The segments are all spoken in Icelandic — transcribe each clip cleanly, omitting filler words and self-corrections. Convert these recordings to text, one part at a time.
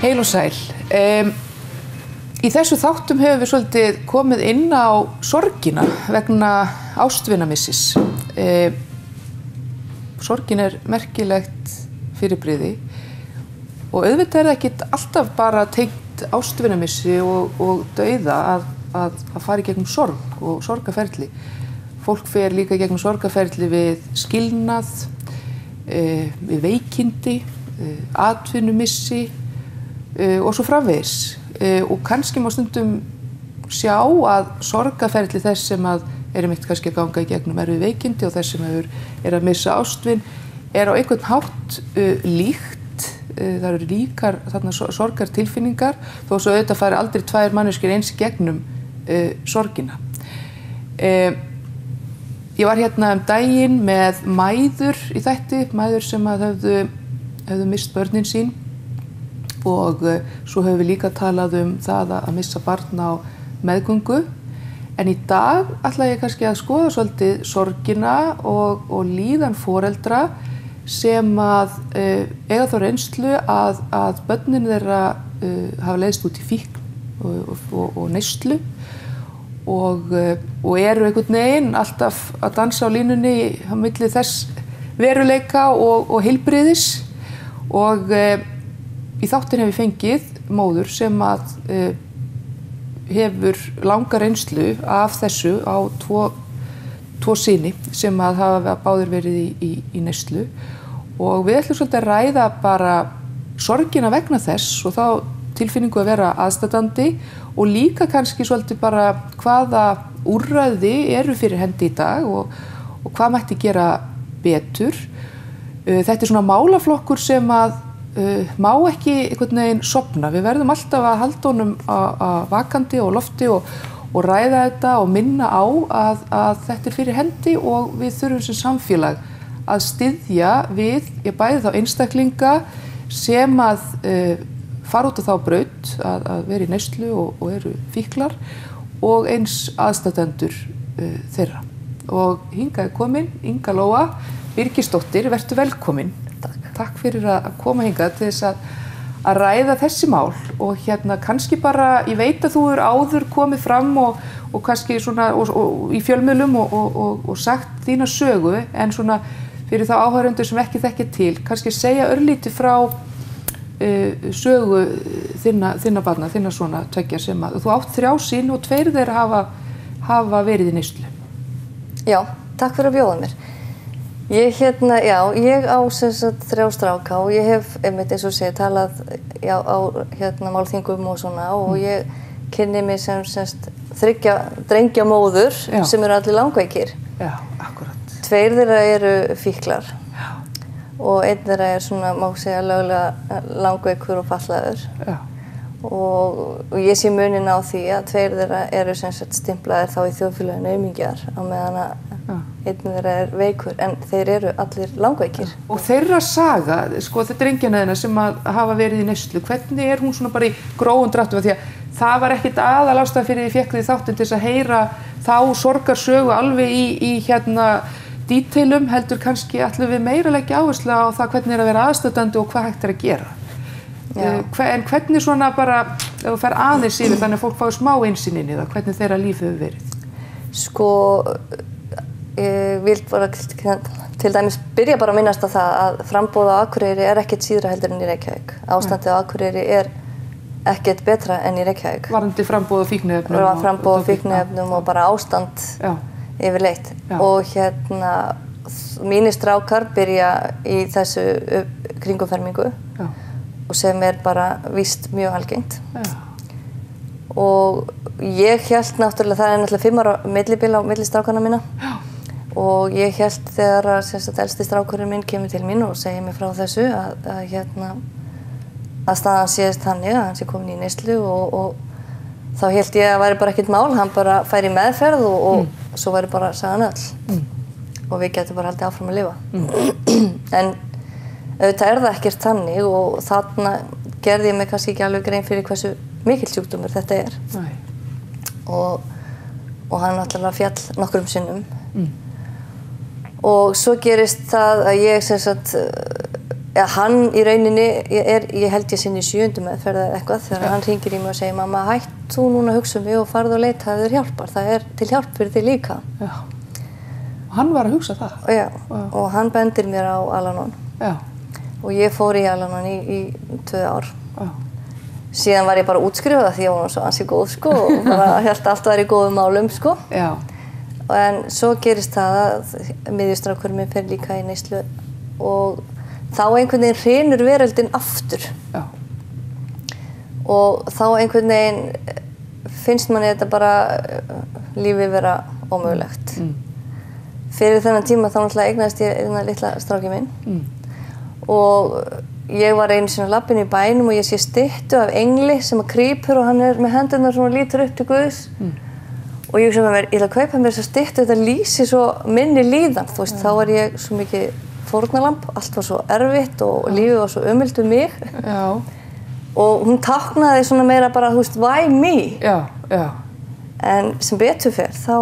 Heil og sæl. Í þessu þáttum hefur við svolítið komið inn á sorgina vegna ástvinamissis. Sorgin merkilegt fyrirbrigði og auðvitað það ekki alltaf bara tengt ástvinamissi og dauða að fara í gegnum sorg og sorgarferli. Fólk fer líka gegnum sorgarferli við skilnað, við veikindi, atvinnumissi og svo framvegis. Og kannski má stundum sjá að sorgarferli þess sem einmitt kannski að ganga í gegnum erfið veikindi og þess sem að missa ástvin á einhvern hátt líkt. Það eru líkar þarna sorgartilfinningar þó svo auðvitað fari aldrei tvær manneskjur eins gegnum sorgina. Ég var hérna daginn með mæður í þætti, mæður sem höfðu misst börnin sín og svo höfum við líka talað það að missa barn á meðgöngu. En í dag ætla ég kannski að skoða svolítið sorgina og líðan foreldra sem eiga þá reynslu að börnin þeirra hafa leiðst út í fíkn og neyslu og eru einhvern veginn alltaf að dansa á línunni á milli þess veruleika og heilbrigðis og í þáttin hef ég fengið móður sem hefur langa reynslu af þessu á tvo syni sem hafa báðir verið í neyslu og við ætlum svolítið að ræða bara sorgina vegna þess og þá tilfinningu að vera aðstandandi og líka kannski svolítið bara hvaða úrræði eru fyrir hendi í dag og hvað mætti gera betur. Þetta svona málaflokkur sem má ekki einhvern veginn sofna. Við verðum alltaf að halda honum vakandi og lofti og ræða þetta og minna á að þetta fyrir hendi og við þurfum sem samfélag að styðja við bæði þá einstaklinga sem fara út á þá braut að vera í neyslu og eru fíklar og eins aðstandendur þeirra. Og hingað komin Inga Lóa Birgisdóttir, vertu velkomin. Takk fyrir að koma hingað til þess að ræða þessi mál og kannski bara, ég veit að þú áður komið fram og kannski svona og í fjölmiðlum og sagt þína sögu en svona fyrir þá áhorfendur sem ekki þekkja til, kannski segja örlítið frá sögu þinna barna, þinna svona tveggja sem þú átt 3 syni og 2 þeirra hafa verið í neyslu. Já, takk fyrir að bjóða mér. Ég á sem sagt 3 stráka og ég hef einmitt eins og segja talað á málþingum og svona og ég kynni mig sem 3 drengja móður sem eru allir langveikir. Já, akkurat. 2 þeirra eru fíklar. Og einn þeirra svona, má segja, löglega langveikur og fatlaður. Já. Og ég sé muninn á því að 2 þeirra eru sem sagt stimplaðir þá í þjóðfélaginu aumingjar á meðan að einn þeirra veikur, en þeir eru allir langveikir. Og þeirra saga, sko, þetta drengjanna þeirra sem hafa verið í neyslu, hvernig hún svona bara í grófum dráttum? Því að það var ekkert aðalástæða fyrir því fékk því þáttinn til þess að heyra þá sorgarsögu alveg í díteilum, heldur kannski ætlum við meira leggja áherslu á það hvernig að vera aðstandandi og hvað hægt að gera. En hvernig svona bara, ef þú fer aðeins yfir þannig að fólk fái smá einsýn inn í það, hvernig þeirra líf hefur verið? Sko, ég vil bara til dæmis byrja bara að minnast á það að framboð á Akureyri ekkert síðra heldur en í Reykjavík. Ástandið á Akureyri ekkert betra en í Reykjavík. Varðandi framboð á fíkniefnum? Það var framboð á fíkniefnum og bara ástand yfirleitt. Og mínir strákar byrja í þessu kringumfermingu og sem bara víst mjög algengt. Og ég hélt náttúrulega, það náttúrulega 5 ára millibil á milli strákana mína og ég hélt þegar elsti strákurinn minn kemur til mín og segir mér frá þessu að staðan séðist þannig að hann sé komin í neyslu og þá hélt ég að væri bara ekkert mál, hann bara færi í meðferð og svo væri bara sagan öll og við getum bara haldið áfram að lifa. En auðvitað það ekkert þannig og þarna gerði ég mig kannski ekki alveg grein fyrir hversu mikill sjúkdómur þetta Nei. Og hann náttúrulega fjall nokkrum sinnum. Og svo gerist það að ég sem sagt Ja, hann í rauninni, ég held ég sinni í 7. meðferð eða eitthvað þegar hann hringir í mig og segir mamma hætt þú núna að hugsa um mig og farðu og leita að þér hjálpar, það til hjálp fyrir þig líka. Já. Og hann var að hugsa það? Já, og hann bendir mér á Al-Anon. Já. Og ég fór í Al-Anon í 2 ár. Já. Síðan var ég bara útskrifuð því ég var svo ansi góð sko og bara hélt allt var í góðum málum sko. Já. En svo gerist það að miðjustrákurinn minn fer líka í neyslu og þá einhvern veginn hrynur veröldin aftur. Já. Og þá einhvern veginn finnst manni þetta bara lífið vera ómögulegt. Fyrir þennan tíma þá náttúrulega eignaðist ég eina litla strákinn minn. Og ég var einu sinni á labbinu í bænum og ég sé styttu af engli sem að krýpur og hann með hendurnar svona lítur upp til Guðs. Og ég hugsa með mér, ég ætla að kaupa mér þessa styttu, þetta lýsi svo minni líðan, þú veist, þá var ég svo mikið fórnarlamb, allt var svo erfitt og lífið var svo ömult um mig. Já. Og hún táknaði svona meira bara, þú veist, why me? Já, já. En sem betur fer, þá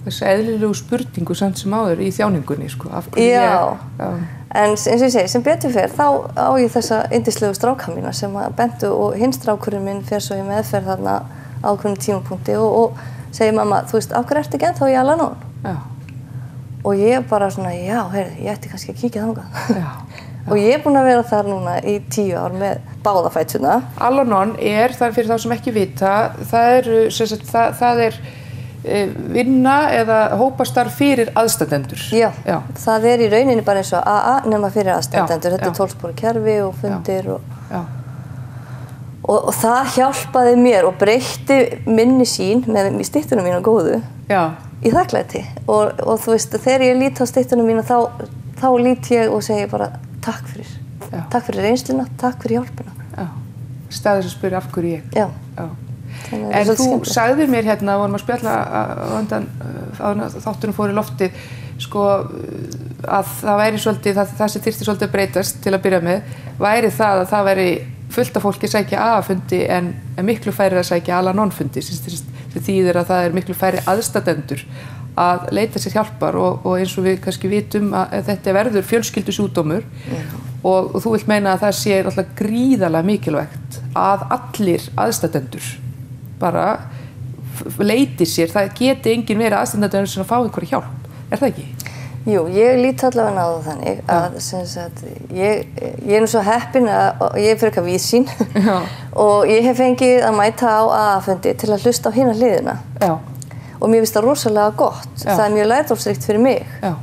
Þessi eðlilegu spurningu samt sem áður í þjáningunni, sko, af hverju Já. En eins og ég segi, sem betur fer, þá á ég þessa yndislegu stráka mína sem að bentu og hinn strákurinn minn fer svo í meðferð þarna á ákveðnum tímapunkti og segir mamma, þú veist, af hverju ertu ekki ennþá í Al-Anon? Já. Og ég bara svona, já, heyrðu, ég ætti kannski að kíkja þangað. Já. Og ég búin að vera þar núna í 10 ár með báða fætuna. Al-Anon það fyrir þá sem ekki vita, það er vinna eða hópastarf fyrir aðstandendur. Já, það í rauninni bara eins og AA nema fyrir aðstandendur. Þetta 12 spora kerfi og fundir og það hjálpaði mér og breytti minni sín með styttuna mína góðu í þakklæti. Og þú veist, þegar ég lít á styttuna mína þá lít ég og segi bara takk fyrir. Takk fyrir reynsluna, takk fyrir hjálpina. Já, staðis að spyrja af hverju ég. Já. En þú sagðir mér hérna, vorum að spjalla undan þáttunum fór í loftið, sko, að það væri svolítið, það sem þyrfti svolítið að breytast til að byrja með, væri það að það væri fullt af fólki að sækja AA-fundi en miklu færri að sækja Al-Anon-fundi, sem þýðir að það miklu færri aðstandendur að leita sér hjálpar og eins og við kannski vitum að þetta verður fjölskyldusjúkdómur og þú vilt meina að það sé alltaf gríðarlega mikilvægt að allir aðstandendur bara leiti sér, það geti enginn verið aðstandendur sem að fá einhverja hjálp, það ekki? Jú, ég lít allavega á það þannig að sem sagt, ég nú svo heppin að ég fyrir eitthvað víðsýn og ég hef fengið að mæta á AA-fundi til að hlusta á hina hliðina. Já. Og mér finnst það rosalega gott. Já. Það mjög lærdómsríkt fyrir mig. Já.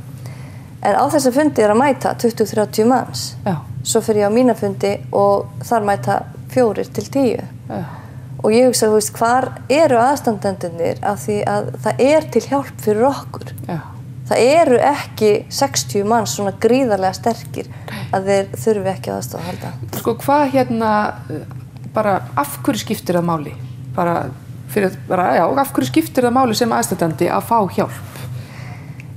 En á þessa fundi að mæta 20-30 manns. Já. Svo fyrir ég á mína fundi og þar mæta 4 til 10. Já. Og ég hugsa, þú veist, hvar eru aðstandendurnir af því að það til hjálp fyrir okkur. Já. Það eru ekki 60 manns svona gríðarlega sterkir að þeir þurfi ekki aðstoð að halda. Sko, hvað bara af hverju skiptir það máli? Af hverju skiptir það máli sem aðstandandi að fá hjálp?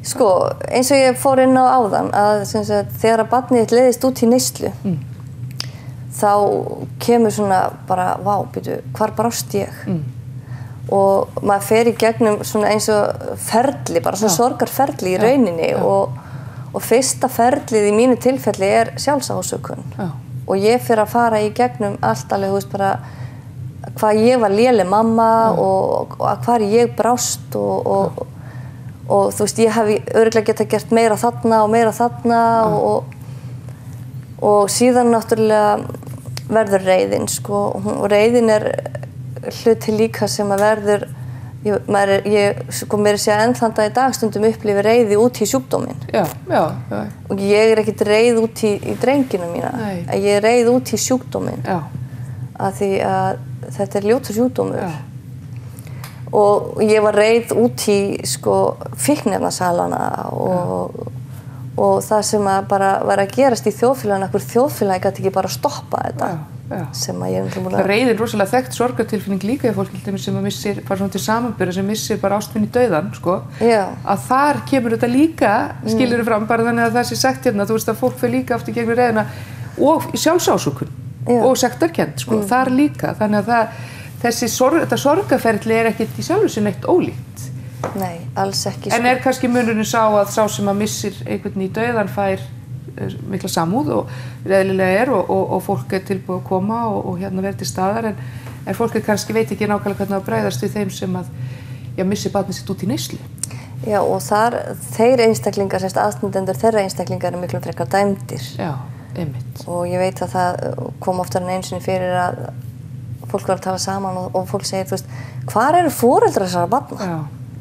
Sko, eins og ég fór inn á áðan að þegar að barnið þitt leiðist út í neyslu, þá kemur svona bara, vá, býtu, hvar brást ég? Og maður fer í gegnum svona eins og ferli, bara svona sorgarferli í rauninni og fyrsta ferlið í mínu tilfelli sjálfsásökun. Og ég fer að fara í gegnum allt alveg, þú veist, bara hvað ég var léleg mamma og hvar ég brást og þú veist, ég hefði örugglega getað gert meira þarna og síðan náttúrulega verður reiðin, sko, og reiðin hluti líka sem að verður, mér sé að enn þann dag í dag stundum upplifi reiði út í sjúkdóminn. Og ég ekkert reið út í drengina mína, ég reið út í sjúkdóminn. Af því að þetta ljótur sjúkdómur. Og ég var reið út í fíkniefnasalana og það sem að bara var að gerast í þjóðfélaginu, okkur þjóðfélagi gæti ekki bara stoppa þetta. Sem að ég Það reiðir rosalega þekkt sorgartilfinning líka í fólki sem að missir, bara svona til samanburðar, sem missir bara ástvinn í dauðan, sko. Að þar kemur þetta líka, skilurðu fram, bara þannig að það sé sagt hérna, þú veist að fólk fer líka aftur gegnum reiðina og sjálfsásökun og sektarkennd, sko, þar líka. Þannig að þetta sorgarferli ekkert í sjálfu sér neitt ólíkt. Nei, alls ekki. En kannski munurinn sá að sá sem að missir einhvern í dauðan fær mikla samúð og eðlilega og fólk tilbúið að koma og hérna verið til staðar en fólk kannski veit ekki nákvæmlega hvernig að bregðast við þeim sem að missi barnið sitt út í neyslu. Já, og þeir einstaklingar, aðstandendur þeirra einstaklingar miklu frekar dæmdir. Já, einmitt. Og ég veit að það kom oftar en einu sinni fyrir að fólk var að tala saman og fólk segir, þú veist, hvar eru foreldrar þessara barna?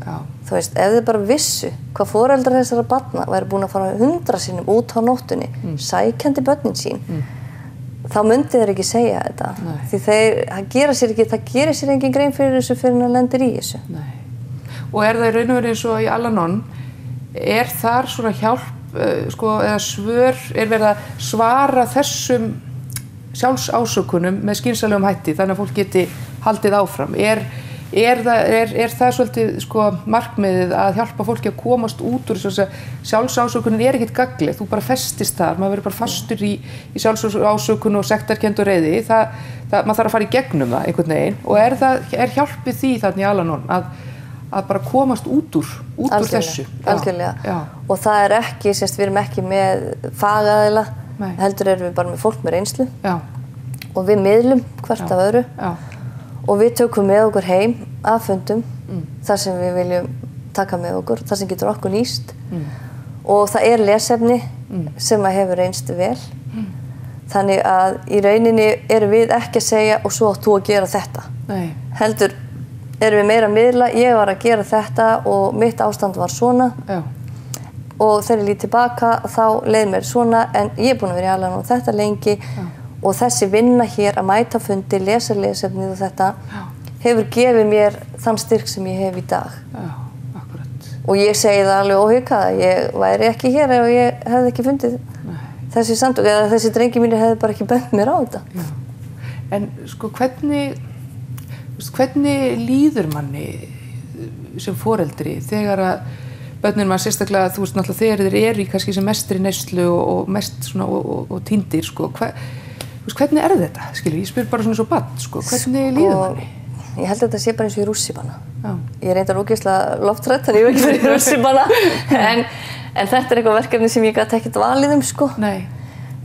Já. Þú veist, ef þið bara vissu hvað foreldrar þessara barna væri búin að fara 100 sinnum út á nóttunni, sækjandi börnin sín, þá myndi þeir ekki segja þetta. Nei. Því það gerir sér engin grein fyrir þessu fyrir hann lendir í þessu. Nei. Og það í raun og veru eins og í Al-Anon, þar svona hjálp, eða svör, verið að svara þessum sjálfsásökunum með skynsamlegum hætti, þannig að fólk geti haldið áfram. Er það svolítið markmiðið að hjálpa fólki að komast út úr þess að sjálfsásökunin ekkert gagnleg, þú bara festist þar, maður verður bara fastur í sjálfsásökun og sektarkennd og reiði, maður þarf að fara í gegnum það einhvern veginn og er hjálpið því þarna í Al-Anon að bara komast út úr þessu. Algjörlega. Já. Og það ekki, við erum ekki með fagaðila, heldur erum við bara með fólk með reynslu. Já. Og við miðlum hvert af öðru. Já. Og við tökum með okkur heim af fundum þar sem við viljum taka með okkur, þar sem getur okkur nýst. Og það lesefni sem hefur reynst vel. Þannig að í rauninni erum við ekki að segja og svo átt þú að gera þetta. Nei. Heldur erum við meira að miðla, ég var að gera þetta og mitt ástand var svona. Já. Og þegar ég lít tilbaka þá leið mér svona en ég búin að vera í Al-Anon þetta lengi. Já. Og þessi vinna hér að mæta fundi, lesa lesefnið og þetta hefur gefið mér þann styrk sem ég hef í dag. Já, akkurat. Og ég segi það alveg óhugað að ég væri ekki hér ef ég hefði ekki fundið þessi samtök eða þessi drengi mínir hefði bara ekki bent mér á þetta. Já. En hvernig líður manni sem foreldri þegar að börnin maður sérstaklega, þú veist náttúrulega þegar þeir eru í kannski sem mestri neyslu og mest svona og týndir hvernig þetta? Ég spyr bara svona svo barn, hvernig líður manni? Ég held að þetta sé bara eins og í rússíbana. Ég reyndar ógeðslega lofthrædd, þannig ég hef ekki verið í rússíbana. En þetta eitthvað verkefni sem ég gat ekkert valið Nei.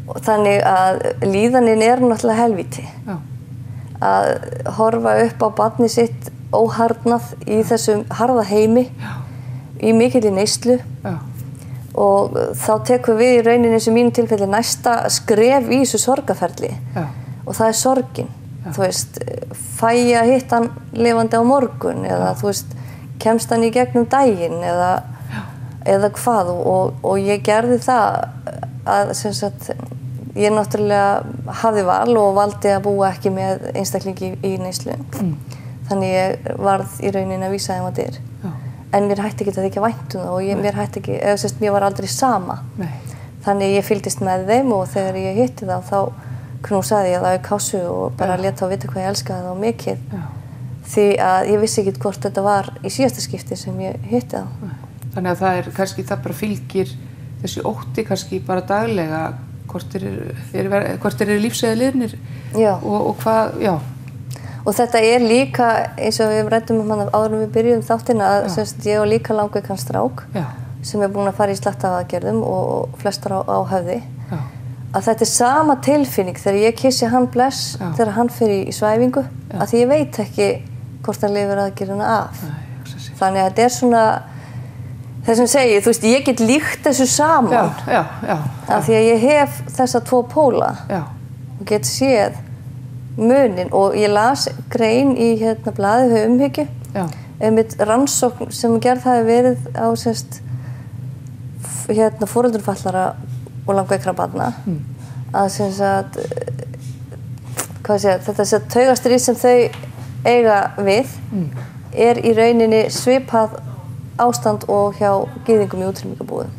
Og þannig að líðanin náttúrulega helvíti. Já. Að horfa upp á barnið sitt óharðnað í þessum harða heimi, í mikilli neyslu. Já. Og þá tekum við í rauninni sem mínu tilfelli næsta skref í þessu sorgarferli. Já. Og það sorgin. Já. Þú veist, fæ ég að hitta hann lifandi á morgun eða þú veist, kemst hann í gegnum daginn eða hvað og ég gerði það að ég náttúrulega hafði val og valdi að búa ekki með einstaklingi í neyslu. Þannig ég varð í rauninni að vísa þeim á dyr. En mér hætti ekki að þykja vænt það og mér var aldrei sama. Nei. Þannig ég fylgdist með þeim og þegar ég hitti þá knúsaði ég það í kásu og bara lét þá vita hvað ég elskaði það mikið. Já. Því að ég vissi ekki hvort þetta var í síðasta skipti sem ég hitti þá. Þannig að það bara fylgir þessi ótti kannski bara daglega hvort eru lífs eða liðnir og hvað, já. Og þetta líka, eins og við ræddum hann áður en við byrjuðum þáttina, að ég og líka langveikan strák sem búin að fara í slattafaðgerðum og flestar á höfði. Já. Að þetta sama tilfinning þegar ég kissi hann bless þegar hann fer í svæfingu, að því ég veit ekki hvort hann lifir aðgerðina af. Nei, þannig að þetta svona, þess að segja, þú veist, ég get líkt þessu saman. Af því að ég hef þessa tvo póla og get séð munin og ég las grein í blaði umhyggju einmitt rannsókn sem gerð hafi verið á foreldrufallara og langveikra barna að þetta taugastríð sem þau eiga við í rauninni svipað ástand og hjá gyðingum í útrýmingabúðum.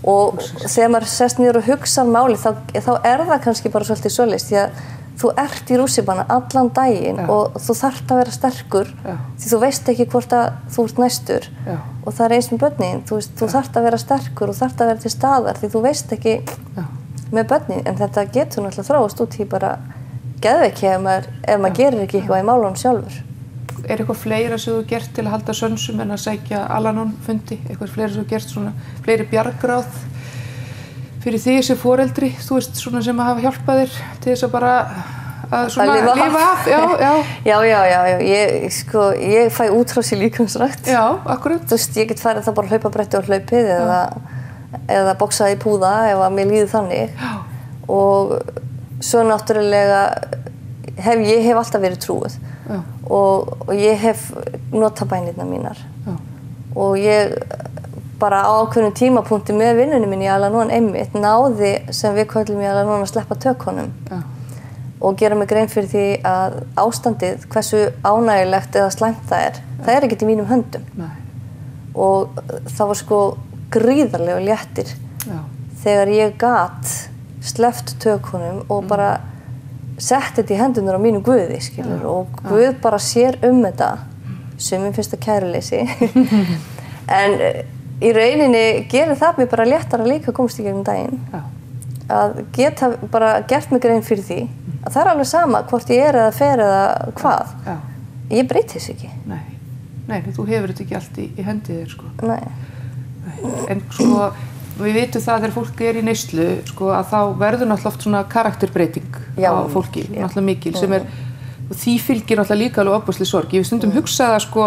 Og þegar maður sest niður og hugsa máli þá það kannski bara svolítið svoleiðis því að þú ert í rússíbana allan daginn og þú þarft að vera sterkur því þú veist ekki hvort að þú ert næstur og það eins með börnin, þú þarft að vera sterkur og þarft að vera til staðar því þú veist ekki með börnin en þetta getur náttúrulega þróast út í bara geðveiki ef maður gerir ekki eitthvað í málunum sjálfur. Eitthvað fleira sem þú gert til að halda sönsum en að sækja Al-Anon fundi? Eitthvað fleira sem þú gert svona, fleiri bjargráð? fyrir þig sem foreldri, þú veist, svona sem að hafa hjálpað þér til þess að bara að svona lifa af? Já. Ég fæ útrás í líkamsrækt. Já, akkurat. Þú veist, ég get farið það bara hlaupabretti og hlaupið eða boxað í púða ef að mér líður þannig. Já. Og svo náttúrulega ég hef alltaf verið trúuð. Já. Og ég hef notað bænirnar mínar. Já. Og ég bara á ákveðnum tímapunkti með vinnunni minn í Al-Anon einmitt náði sem við köllum í Al-Anon að sleppa tökunum. Já. Og gera mig grein fyrir því að ástandið, hversu ánægilegt eða slæmt það er ekkert í mínum höndum. Nei. Og það var sko gríðarlega léttir þegar ég gat sleppt tökunum og bara sett þetta í hendunar á mínum Guði, skilur, og Guð bara sér þetta, sem mér finnst að kæruleysi. En í rauninni gerir það mér bara léttara líka að komast í gegnum daginn. Já. Að geta bara gert mig grein fyrir því að það er alveg sama hvort ég eða fer eða hvað. Já. Ég breyti þessu ekki. Nei, þú hefur þetta ekki allt í hendið þér, sko. Nei. En sko, við vitum það þegar fólk í neyslu, sko, að þá verður náttúrulega oft svona karakterbreyting á fólki, náttúrulega mikil, sem og því fylgir náttúrulega líka alveg ofboðsleg sorg. Ég hef stundum hugsað að, sko,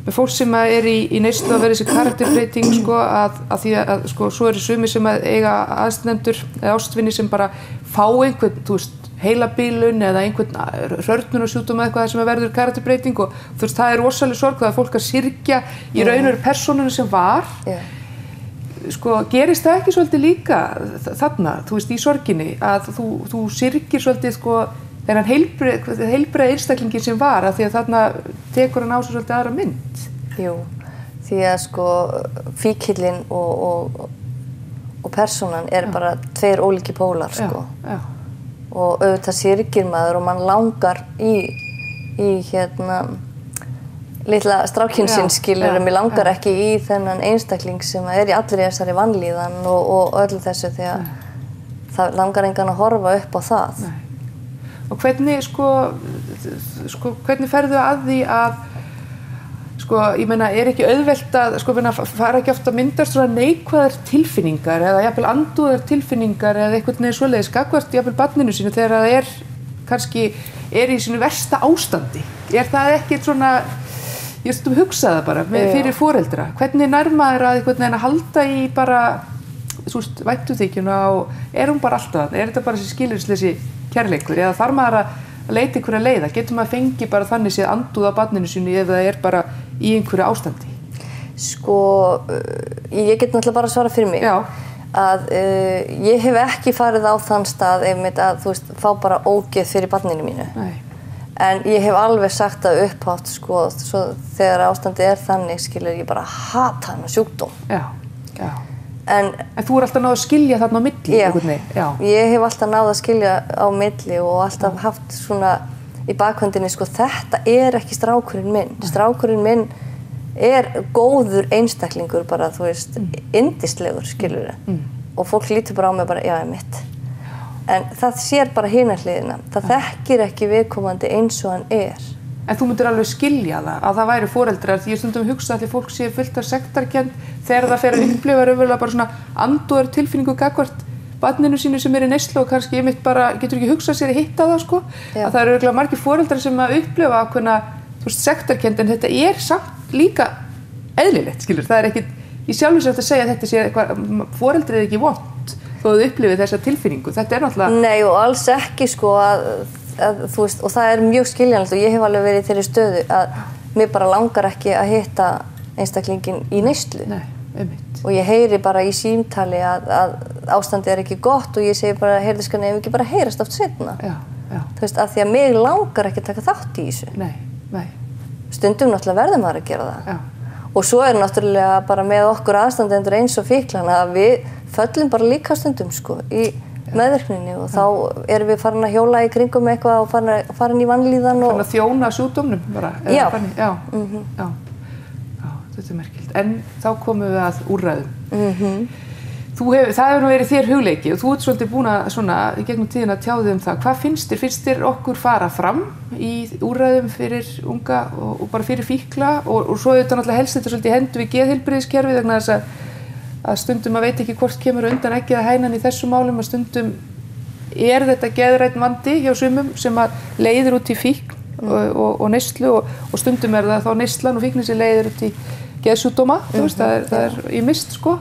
með fólk sem í neyslu að vera þessi karakterbreyting, sko, að því að, sko, svo sumir sem eiga aðstandendur eða ástvinni sem bara fá einhvern, þú veist, heilabilun eða einhvern hrörnunarsjúkdóm eða eitthvað sem verður karakterbreyting og þú veist, það rosaleg sorg, það fólk að syrgja í raun og veru persónunum sem var. Sko, gerist það ekki svolítið líka þarna, þú veist, í sorginni, að þú syrgir svolítið, sko, þennan heilbrigða einstaklingin sem var, af því að þarna tekur hann á sig svolítið aðra mynd. Jú, því að sko fíkillinn og persónan bara tveir ólíki pólar, sko. Já. Og auðvitað syrgir maður og mann langar í litla strákinn sinn, skilur, mér langar ekki í þennan einstakling sem í allri þessari vanlíðan og öllu þessu, því að það langar engan að horfa upp á það. Nei. Og hvernig, hvernig ferðu að því að, ég meina, ekki auðvelt að, fara ekki oft að myndast svona neikvæðar tilfinningar eða jafnvel andúðar tilfinningar eða einhvern veginn svoleiðis gagnvart jafnvel barninu sínu þegar það kannski í sínu versta ástandi. Það ekkert svona, ég stundum hugsa það bara, fyrir foreldra. Hvernig nær maður að einhvern veginn að halda í bara, þú veist, væntumþykjuna og hún bara alltaf þarna? Þetta bara þessi skilyrðisleysi kærleikur eða þarf maður að leita einhverja leiða? Getur maður fengið bara þannig séð andúð á barninu sínu ef það bara í einhverju ástandi? Sko, ég get náttúrulega bara að svara fyrir mig. Já. Að ég hef ekki farið á þann stað einmitt að, þú veist, fá bara ógeð fyrir barninu mínu. Nei. En ég hef alveg sagt það upphátt, sko, svo þegar ástandið þannig, skilur, ég bara hata hann sjúkdóm. Já. En þú alltaf náð að skilja þarna á milli? Já, ég hef alltaf náð að skilja á milli og alltaf haft svona í bakhöndinni, sko, þetta ekki strákurinn minn. Strákurinn minn góður einstaklingur, bara, þú veist, yndislegur, skilur. Og fólk lítur bara á mig bara, já, mitt. En það sér bara hina hliðina. Það þekkir ekki viðkomandi eins og hann En þú myndir alveg skilja það, að það væri foreldrar, því ég stundum hugsa að því fólk sé fullt af sektarkennd þegar það fer að upplifa raunverulega bara svona andúðar tilfinningu gagnvart barninu sínu sem í neyslu og kannski einmitt bara getur ekki hugsað sér að hitta það, sko. Já. Að það eru örugglega margir foreldrar sem að upplifa ákveðna, þú veist, sektarkennd, en þetta samt líka eðlilegt, skilur. Það ekkert í sjálfu sér að segja að þetta sé eitthvað, foreldrið ekki vont þó að þau upplifið þessa tilfinningu. Þetta náttúrulega... Nei, og alls ekki, sko, þú veist, og það mjög skiljanlegt og ég hef alveg verið í þeirri stöðu að mér bara langar ekki að hitta einstaklingin í neyslu. Nei, einmitt. Og ég heyri bara í símtali að ástandið ekki gott og ég segi bara, heyrðu sko, ef ekki bara heyrast oft seinna. Já. Þú veist, af því að mig langar ekki að taka þátt í þessu. Nei. Stundum náttúrulega verður maður að gera það. Já. Og svo náttúrulega bara með okkur aðstandendur eins og fíklana að við föllum bara líka stundum, sko, í meðvirkninni og þá erum við farin að hjóla í kringum eitthvað og farin í vanlíðan og... Farin að þjóna sjúkdómnum bara? Já. Já, þetta merkilegt. En þá komum við að úrræðum. Það hefur nú verið þér hugleiki og þú ert svolítið búin að svona í gegnum tíðina tjáðið það. Hvað finnst þér? Finnst þér okkur fara fram í úrræðum fyrir unga og bara fyrir fíkla og svo auðvitað náttúrulega helst þetta svolítið hendur við geðheilbrigðiskerfið vegna þess að að stundum að veit ekki hvort kemur undan eggið að hænan í þessum málum, að stundum þetta geðrænn vandi hjá sumum sem að leiðir út í fíkn og neyslu og stundum það þá neyslan og fíknin sem leiðir út í geðsjúkdóma, þú veist, það í mist sko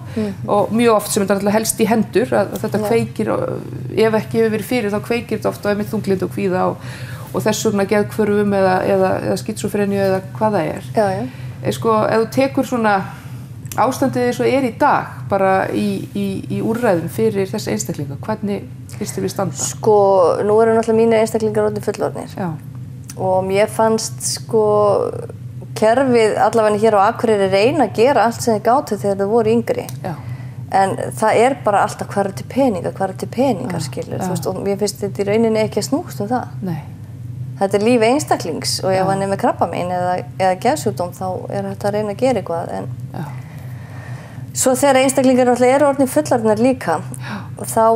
og mjög oft sem þetta helst í hendur að þetta kveikir, ef ekki hefur verið fyrir þá kveikir þetta ofta á einmitt þunglyndi og kvíða og þess vegna geðhvörfum eða skítsófreníu eða hvað það er. Já. Sko, ef þú tekur svona ástandið eins og í dag bara í úrræðum fyrir þessi einstaklinga, hvernig finnst þér við standa? Sko, nú eru náttúrulega mínir einstaklingar orðnir fullorðnir. Já. Og mér fannst sko kerfið allavega hér á Akureyri reyna að gera allt sem þið gátu þegar þið voru yngri. Já. En það bara alltaf hvar til peningar skilur, þú veist, og mér finnst þetta í rauninni ekki að snúst það. Nei. Þetta líf einstaklings og ef hann með krabbamein eða geðsjúkdóm þá þetta að reyna að gera eitthvað. En svo þegar einstaklingar náttúrulega eru orðnir fullorðnir líka, þá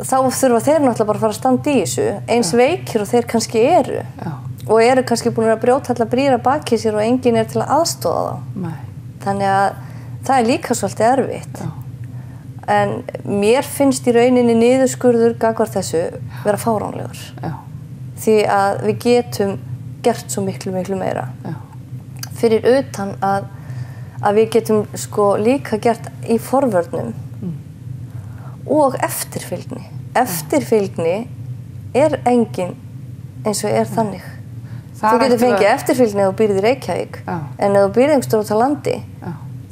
þurfa þeir náttúrulega bara að fara að standa í þessu, eins veikir og þeir kannski eru. Já. Og eru kannski búin að brjóta allar brýra baki sér og enginn til að aðstoða þá. Nei. Þannig að það líka svolítið erfitt. Já. En mér finnst í rauninni niðurskurður gagnvart þessu vera fáránlegur. Já. Því að við getum gert svo miklu meira. Já. Fyrir utan að við getum sko líka gert í forvörnum og eftirfylgni. Eftirfylgni engin eins og þannig. Þú getur fengið eftirfylgni ef þú býrð í Reykjavík, en ef þú býrð einhvers staðar úti á landi,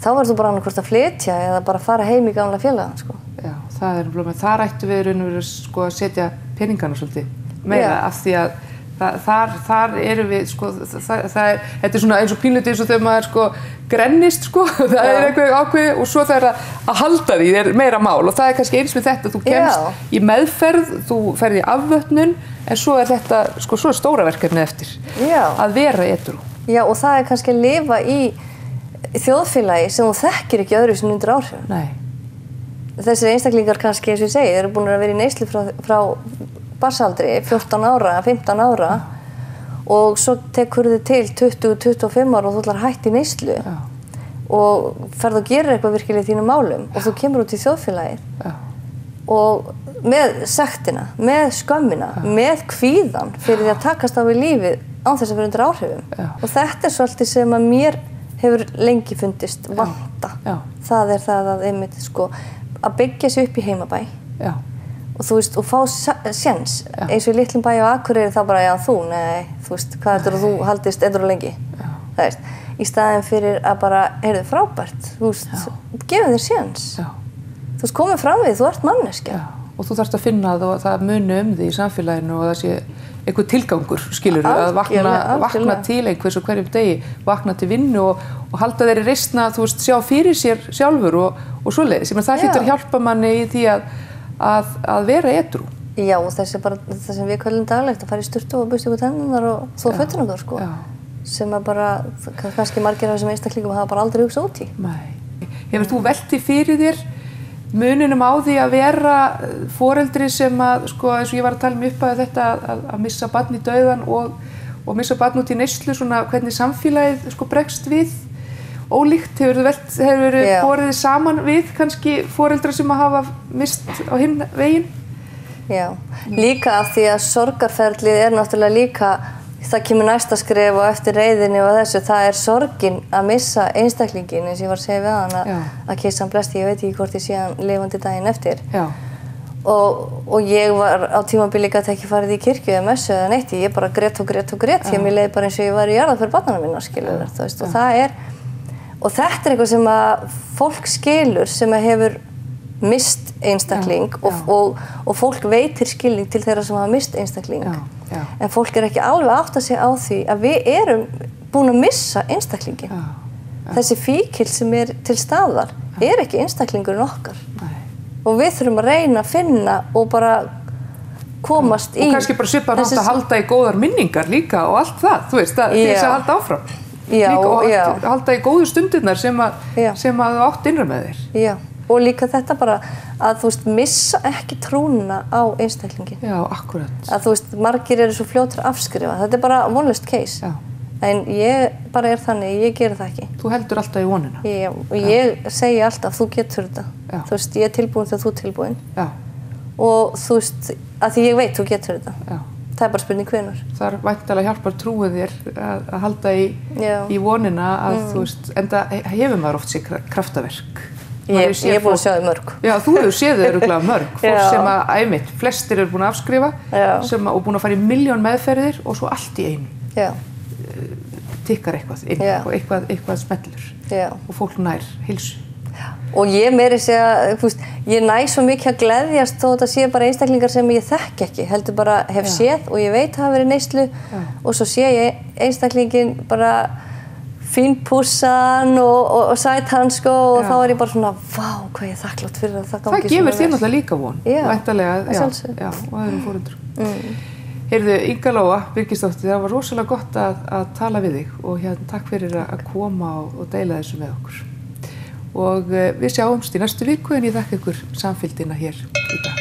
þá verður þú bara annarkvort að flytja eða bara fara heim í gamla félagann, sko. Já, það blómið. Þar ættum við raun og veru sko að setja peningana svolítið meira af því að þar erum við, sko, þetta svona eins og pínlítið eins og þegar maður sko grennist, sko, það eitthvað ákveðið og svo það að halda því meira mál og það kannski eins með þetta, þú kemst í meðferð, þú ferð í afvötnun, en svo þetta, sko, svo stóra verkefni eftir, að vera edrú. Já, og það kannski að lifa í þjóðfélagi sem þú þekkir ekki öðru sem undir áhrifum. Nei. Þessir einstaklingar kannski, eins og ég segi, eru búin að vera í neyslu frá barnsaldri, 14 ára, 15 ára og svo tekur þið til 20-25 ára og þú ætlar hætt í neyslu og ferð og gerir eitthvað virkilega í þínum málum og þú kemur út í þjóðfélagið og með sektina, með skömmina, með kvíðan fyrir því að takast á við lífið án þess að vera undir áhrifum. Og þetta svolítið sem að mér hefur lengi fundist vanta. Það það að einmitt sko að byggja sig upp í heimabæ. Og þú veist, og fá séns, eins og í litlum bæ á Akureyri þá bara, já þú, nei, þú veist, hvað þú haldist edrú lengi, það veist, í staðinn fyrir að bara, heyrðu, frábært, þú veist, gefum þér séns, þú veist, komið fram við, þú ert manneskja. Og þú þarfst að finna það muni því í samfélaginu og það sé einhver tilgangur, skilur að vakna til einhvers og hverjum degi, vakna til vinnu og halda þeirri reisna, þú veist, sjá fyrir sér sjálfur og svoleiðis, það hlýtur að hjálpa manni í því að vera edrú. Já, og það sem við köllum daglegt, að fara í sturtu og busta ykkur tennurnar og þvo fötin okkur, sko. Sem að bara, kannski margir af þessum einstaklingum hafa bara aldrei hugsað út í. Nei. Hefur þú velti fyrir þér muninum á því að vera foreldri sem að, sko, eins og ég var að tala upp að þetta að missa barn í dauðan og missa barn út í neyslu, svona hvernig samfélagið, sko, bregst við? Ólíkt, hefur borið saman við kannski foreldrar sem að hafa mist á hinn veginn? Já, líka af því að sorgarferlið náttúrulega líka, það kemur næsta skref og eftir reiðinni og þessu, það sorgin að missa einstaklingin, eins og ég var að segja við hann að kissan blesti, ég veit ekki hvort ég sé hann lifandi daginn eftir. Já. Og ég var á tímabili gat ekki farið í kirkju eða messu eða neitt, ég bara grét því að mér leið bara eins og ég var í jarðarför barnanna minna, skilur þú veist, og þetta eitthvað sem að fólk skilur sem að hefur mist einstakling og fólk veitir skilning til þeirra sem hafa mist einstakling. En fólk ekki alveg átt að segja á því að við erum búin að missa einstaklingin. Þessi fíkil sem til staðar ekki einstaklingurinn okkar. Og við þurfum að reyna að finna og bara komast í... Og kannski bara svipað nátt að halda í góðar minningar líka og allt það, þú veist, til þess að halda áfram. Líka og halda í góðu stundirnar sem að þú átt innra með þér. Já, og líka þetta bara að þú veist, missa ekki trúna á einstaklingin. Já, akkurat. Að þú veist, margir eru svo fljótir að afskrifa, þetta bara vonlaust case. Já. En ég bara þannig, ég geri það ekki. Þú heldur alltaf í vonina? Og ég segi alltaf, þú getur þetta. Þú veist, ég tilbúin þegar þú tilbúin. Já. Og þú veist, að því ég veit þú getur þetta. Já. Það bara spurning hvenær. Það væntanlega hjálpar trúið þér að halda í vonina að þú veist, enda hefur maður oft sér kraftaverk. Ég búin að sjá þau mörg. Já, þú hefur séð þau örugglega mörg. Fólk sem að, einmitt, flestir eru búin að afskrifa og búin að fara í 1.000.000 meðferðir og svo allt í einu. Tikkar eitthvað inn og eitthvað smellur og fólk nær heilsu. Og ég meiri segja, þú veist, ég næ svo mikið að gleðjast þó þetta sé bara einstaklingar sem ég þekki ekki, heldur bara hef séð og ég veit hafa verið í neyslu og svo sé ég einstaklingin bara fínpússan og sæt hann sko og þá ég bara svona, vá, hvað ég er þakklátt fyrir að það gangi svona vel. Það gefur þér náttúrulega líka von, væntanlega, og öðrum foreldrum. Heyrðu, Inga Lóa Birgisdóttir, það var rosalega gott að tala við þig og takk fyrir að koma og deila þessu með okkur. Og við sjáumst í næstu viku en ég þakka ykkur samfylgdina hér í dag.